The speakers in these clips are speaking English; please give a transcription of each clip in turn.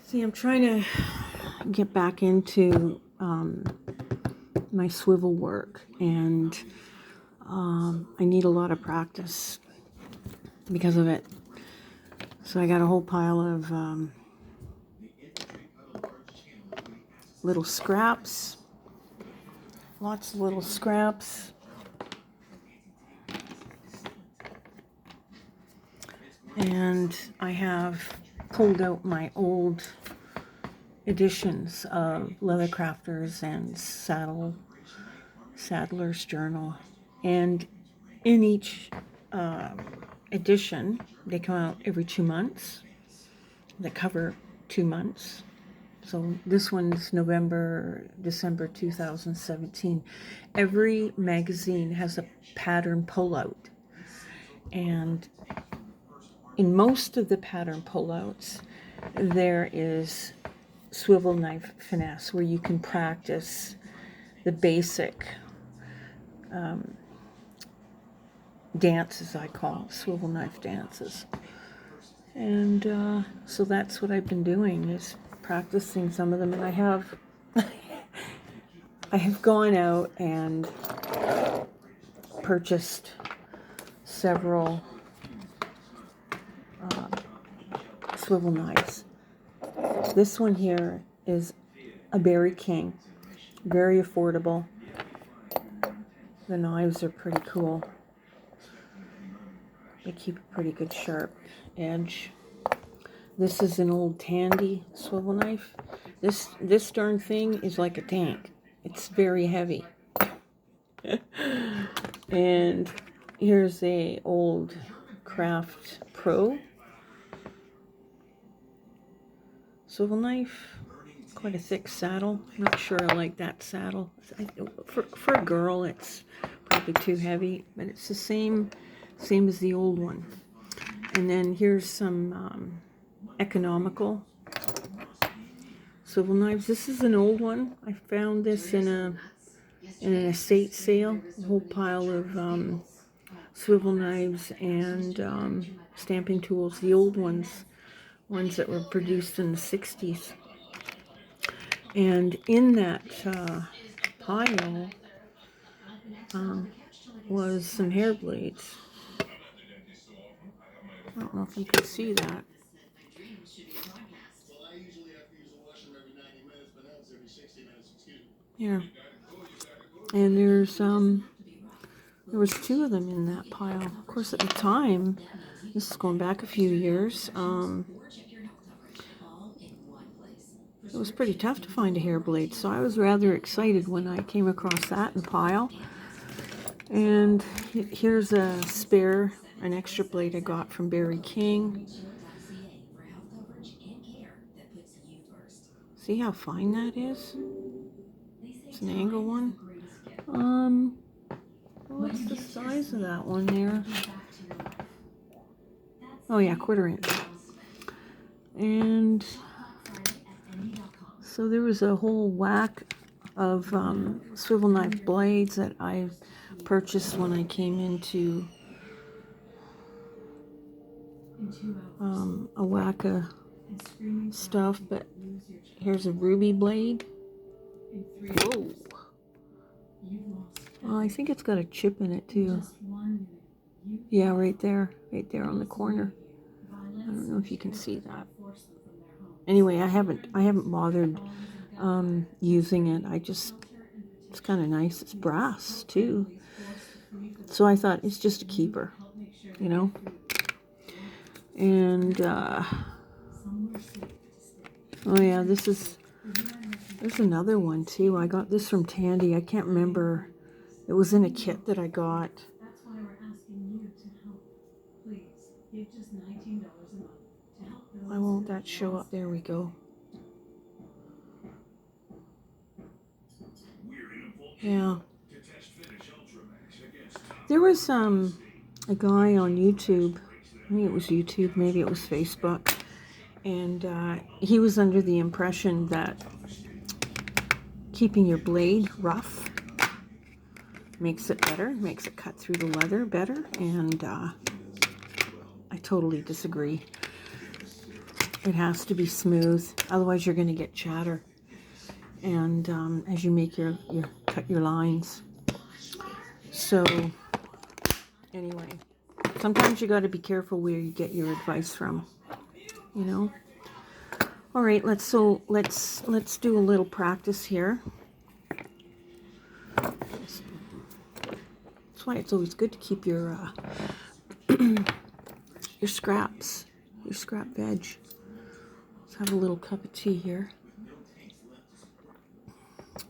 See, I'm trying to get back into my swivel work, and I need a lot of practice because of it. So I got a whole pile of little scraps, lots of little scraps. And I have pulled out my old editions of Leather Crafters and Saddler's Journal. And in each edition, they come out every 2 months. They cover 2 months. So this one's December 2017. Every magazine has a pattern pullout. And in most of the pattern pullouts, there is swivel knife finesse, where you can practice the basic dances, I call swivel knife dances. And so that's what I've been doing, is practicing some of them. And I have gone out and purchased several swivel knives. This one here is a Berry King, very affordable. The knives are pretty cool. They keep a pretty good sharp edge. This is an old Tandy swivel knife. This darn thing is like a tank. It's very heavy. And here's a old Craft Pro swivel knife. Quite a thick saddle. I'm not sure I like that saddle. For a girl, it's probably too heavy, but it's the same as the old one. And then here's some economical swivel knives. This is an old one. I found this in an estate sale. A whole pile of swivel knives and stamping tools. The old ones that were produced in the 60s. And in that pile was some hair blades. I don't know if you can see that. Yeah. And there was 2 of them in that pile. Of course, at the time, this is going back a few years, it was pretty tough to find a hair blade, so I was rather excited when I came across that in the pile. And here's a spare, an extra blade I got from Berry King. See how fine that is? It's an angle one. What's the size of that one there? Oh yeah, 1/4 inch. And so there was a whole whack of swivel knife blades that I purchased when I came into a whack of stuff. But here's a ruby blade. Whoa. Oh, I think it's got a chip in it too. Yeah, right there on the corner. I don't know if you can see that. Anyway, I haven't bothered using it. It's kind of nice. It's brass too. So I thought it's just a keeper. you know. And oh yeah, there's another one too. I got this from Tandy. I can't remember. It was in a kit that I got. That's why we're asking you to help. Please give just $19 a month to help. Why won't that show up? There we go. Yeah. There was a guy on YouTube. I think it was YouTube, maybe it was Facebook, and he was under the impression that keeping your blade rough makes it better, makes it cut through the leather better, and I totally disagree. It has to be smooth, otherwise you're going to get chatter, and as you make cut your lines. So anyway, sometimes you got to be careful where you get your advice from, you know. All right, let's do a little practice here. That's why it's always good to keep your your scraps, your scrap veg. Let's have a little cup of tea here.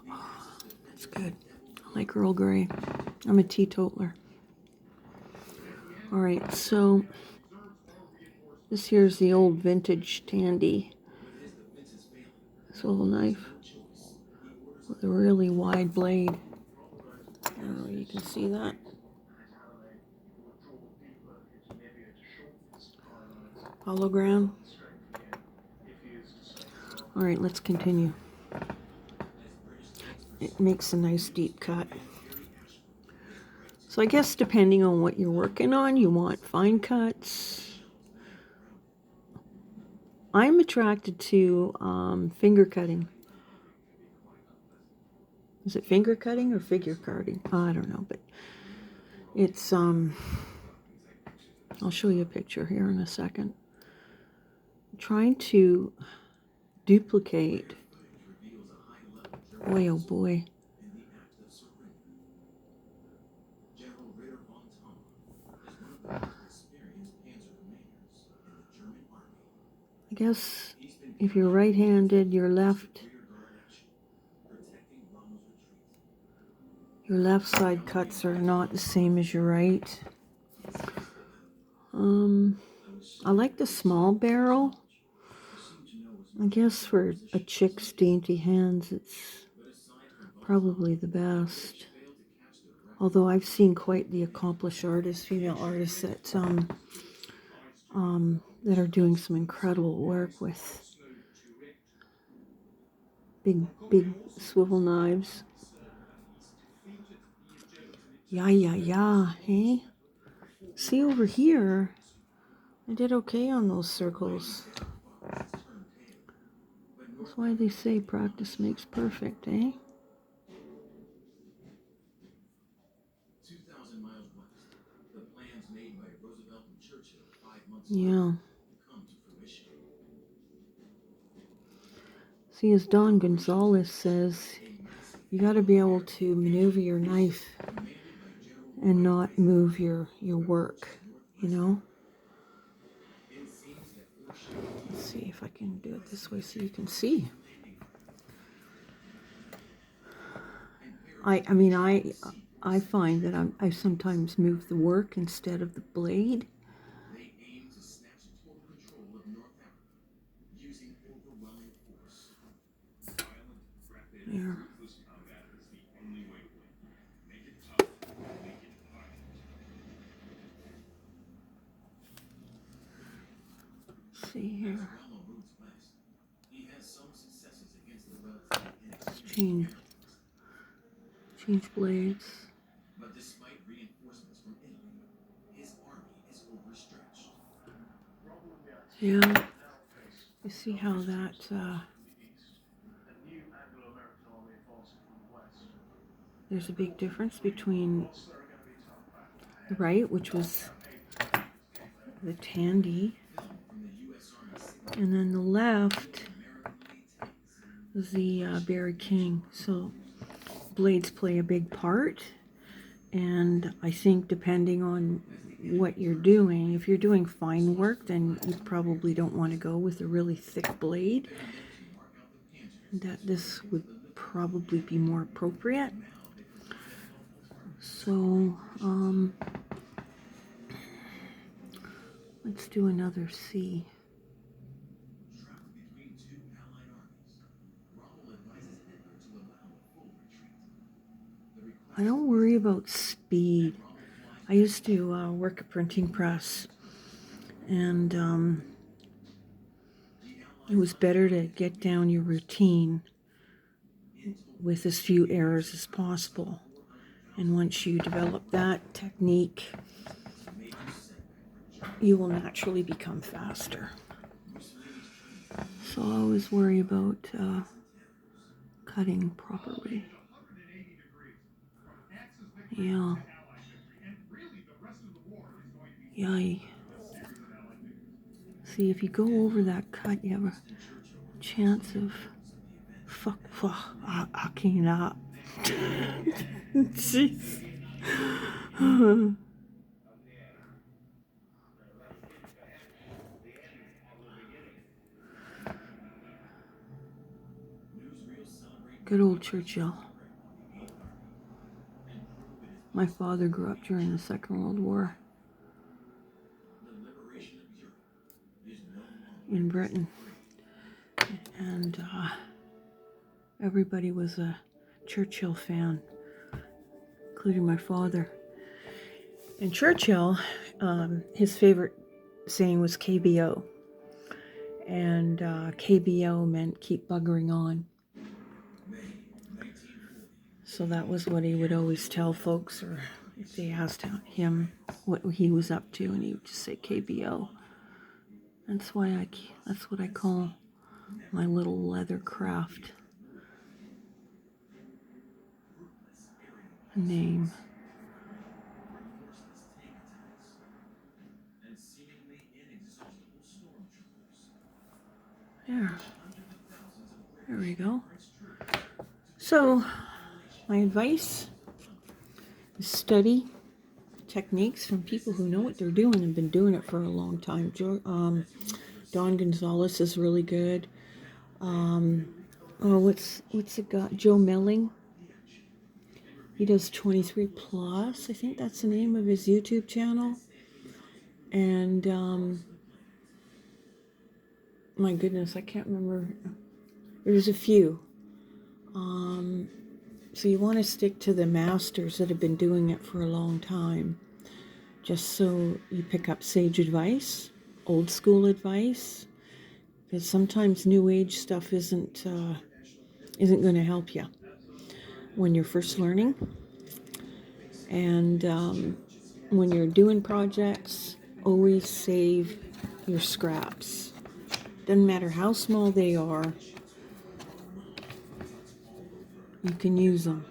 Oh, that's good. I like Earl Grey. I'm a teetotaler. All right, so this here's the old vintage Tandy swivel knife with a really wide blade. I don't know if you can see that. Hologram. All right, let's continue. It makes a nice deep cut. So I guess depending on what you're working on, you want fine cuts. I'm attracted to finger cutting. Is it finger cutting or figure cutting? I don't know, but it's I'll show you a picture here in a second. I'm trying to duplicate. Boy, oh boy. I guess if you're right-handed, your left side cuts are not the same as your right. I like the small barrel. I guess for a chick's dainty hands, it's probably the best. Although I've seen quite the accomplished artists, female artists that are doing some incredible work with big swivel knives. Yeah, hey? See over here, I did okay on those circles. That's why they say practice makes perfect, eh? Yeah. See, as Don Gonzalez says, you got to be able to maneuver your knife and not move your work, you know? Let's see if I can do it this way so you can see. I find that I sometimes move the work instead of the blade. There. Let's see here. Let's change blades. Yeah. You see how that there's a big difference between the right, which was the Tandy, and then the left is the Barry King. So blades play a big part, and I think depending on what you're doing. If you're doing fine work, then you probably don't want to go with a really thick blade. That this would probably be more appropriate. So, let's do another C. I don't worry about speed. I used to work a printing press, and it was better to get down your routine with as few errors as possible. And once you develop that technique, you will naturally become faster. So I always worry about cutting properly. Yeah. Yay. See, if you go over that cut, you have a chance of fucking up. Jeez. Good old Churchill. My father grew up during the Second World War in Britain, and everybody was a Churchill fan, including my father. And Churchill, his favorite saying was KBO, and KBO meant keep buggering on. So that was what he would always tell folks, or if they asked him what he was up to, and he would just say KBO. That's what I call my little leather craft name. There we go. So, my advice is study techniques from people who know what they're doing and been doing it for a long time. Don Gonzalez is really good. What's it got? Joe Melling. He does 23 Plus. I think that's the name of his YouTube channel. And my goodness, I can't remember. There's a few. So you want to stick to the masters that have been doing it for a long time, just so you pick up sage advice, old school advice, because sometimes new age stuff isn't going to help you when you're first learning. And when you're doing projects, always save your scraps. Doesn't matter how small they are, you can use them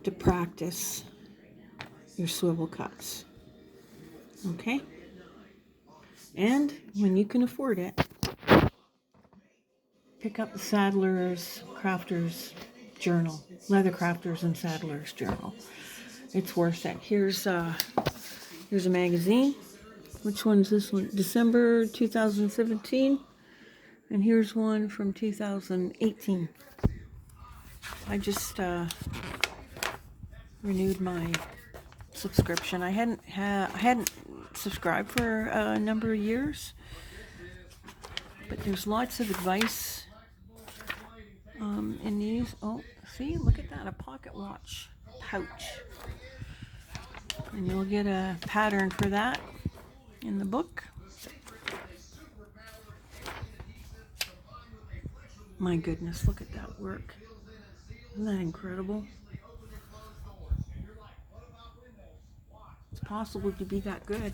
to practice your swivel cuts. Okay? And when you can afford it, pick up the Saddler's Crafters Journal, Leather Crafters and Saddlers Journal. It's worth it. Here's a magazine. Which one's this one? December 2017. And here's one from 2018. I just renewed my subscription. I hadn't subscribed for a number of years, but there's lots of advice in these. Oh, see, look at that, a pocket watch pouch, and you'll get a pattern for that in the book. My goodness, look at that work. Isn't that incredible? It's possible to be that good.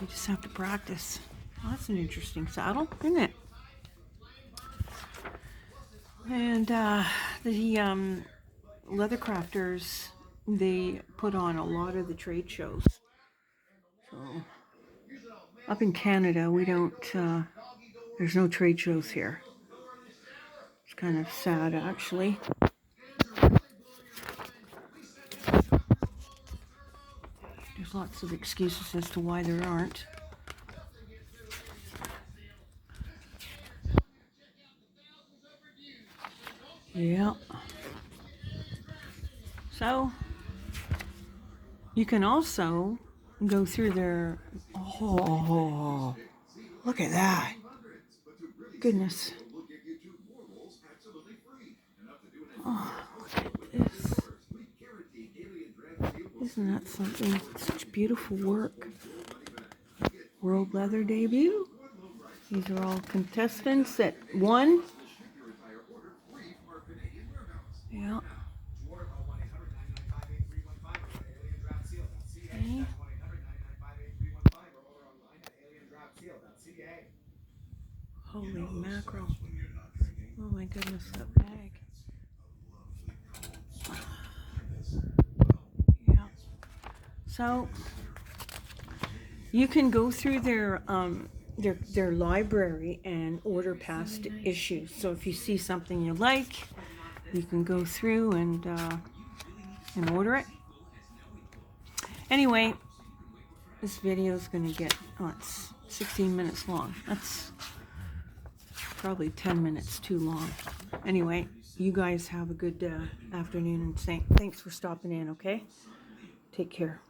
You just have to practice. Well, that's an interesting saddle, isn't it? And the leather crafters, they put on a lot of the trade shows. So up in Canada, we don't, there's no trade shows here. It's kind of sad, actually. There's lots lots of excuses as to why there aren't. Yeah. So you can also go through their, oh, look at that. Goodness. Oh, look at this. Isn't that something? Such beautiful work. World Leather debut. These are all contestants that won. Yeah. Okay. Holy mackerel. Oh my goodness, that bag. Yeah. So you can go through their library and order past issues. So if you see something you like, you can go through and order it. Anyway, this video is going to get, it's 16 minutes long. That's probably 10 minutes too long. Anyway, you guys have a good afternoon, and thanks for stopping in, okay? Take care.